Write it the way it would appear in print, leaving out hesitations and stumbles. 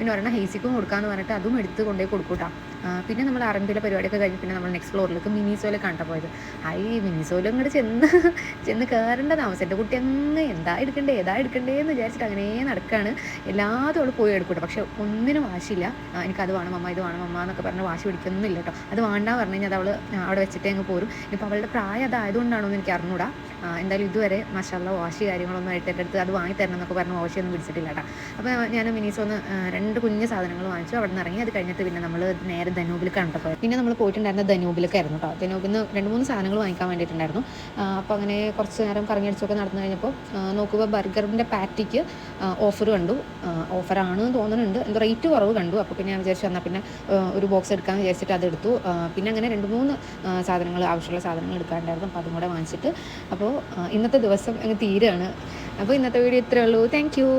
പിന്നെ ഒരെണ്ണം ഹേസിക്കും കൊടുക്കാമെന്ന് പറഞ്ഞിട്ട് അതും എടുത്ത് കൊണ്ടുപോയി കൊടുക്കൂട്ടാ. പിന്നെ നമ്മൾ അറമ്പിലെ പരിപാടിയൊക്കെ കഴിഞ്ഞ് പിന്നെ നമ്മൾ നെക്സ്റ്റ് ഫ്ലോറിലേക്ക് മിനിസോയിലേക്ക് കണ്ട പോയത്. മിനിസോയിൽ ഇങ്ങോട്ട് ചെന്ന് കയറേണ്ട താമസം. എൻ്റെ കുട്ടി അങ്ങ് ഏതാ എടുക്കണ്ടേന്ന് വിചാരിച്ചിട്ട് അങ്ങനെ നടക്കുകയാണ്. എല്ലാതും അവൾ പോയി എടുക്കൂട്ടോ. പക്ഷെ ഒന്നിനും വാശിയില്ല. എനിക്കത് വേണം അമ്മ, ഇത് വേണം അമ്മ എന്നൊക്കെ പറഞ്ഞ് വാശി പിടിക്കുന്നില്ല കേട്ടോ. അത് വേണ്ട പറഞ്ഞു കഴിഞ്ഞാൽ അത് അവൾ അവിടെ വെച്ചിട്ടേ അങ്ങ് പോരും. ഇപ്പോൾ അവളുടെ പ്രായം അതായതുകൊണ്ടാണോ എന്ന് എനിക്ക് അറിഞ്ഞൂടാ. എന്തായാലും ഇതുവരെ മാഷാഅല്ലാഹ് വാശി കാര്യങ്ങളൊന്നും ആയിട്ട് എൻ്റെ അടുത്ത് അത് വാങ്ങി തരണം എന്നൊക്കെ പറഞ്ഞ് വാശിയൊന്നും പിടിച്ചിട്ടില്ല കേട്ടോ. അപ്പോൾ ഞാൻ മിനിസോന്ന് 2 കുഞ്ഞ് സാധനങ്ങൾ വാങ്ങിച്ചു. അവിടെ നിന്ന് ഇറങ്ങി. അത് കഴിഞ്ഞിട്ട് പിന്നെ നമ്മൾ നേരെ ധനൂബിലേക്കാണ് കേട്ടോ. പിന്നെ നമ്മൾ പോയിട്ടുണ്ടായിരുന്ന ധനൂബിലേക്കായിരുന്നു കേട്ടോ. ധനൂബിൽ നിന്ന് 2-3 സാധനങ്ങൾ വാങ്ങിക്കാൻ വേണ്ടിയിട്ടുണ്ടായിരുന്നു. അപ്പോൾ അങ്ങനെ കുറച്ച് നേരം കറങ്ങിയടിച്ചൊക്കെ നടന്നു കഴിഞ്ഞപ്പോൾ നോക്കുമ്പോൾ ബർഗറിൻ്റെ പാറ്റിക്ക് ഓഫർ കണ്ടു. ഓഫറാണ് തോന്നുന്നുണ്ട്, എന്തോ റേറ്റ് കുറവ് കണ്ടു. അപ്പോൾ പിന്നെ ഞാൻ വിചാരിച്ചു എന്നാൽ പിന്നെ ഒരു ബോക്സ് എടുക്കാമെന്ന് വിചാരിച്ചിട്ട് അതെടുത്തു. പിന്നെ അങ്ങനെ 2-3 സാധനങ്ങൾ ആവശ്യമുള്ള സാധനങ്ങൾ എടുക്കാനുണ്ടായിരുന്നു. അപ്പോൾ അതും കൂടെ വാങ്ങിച്ചിട്ട് അപ്പോൾ ഇന്നത്തെ ദിവസം അങ്ങ് തീരുകയാണ്. അപ്പോൾ ഇന്നത്തെ വീഡിയോ ഇത്രയേ ഉള്ളൂ. Thank you.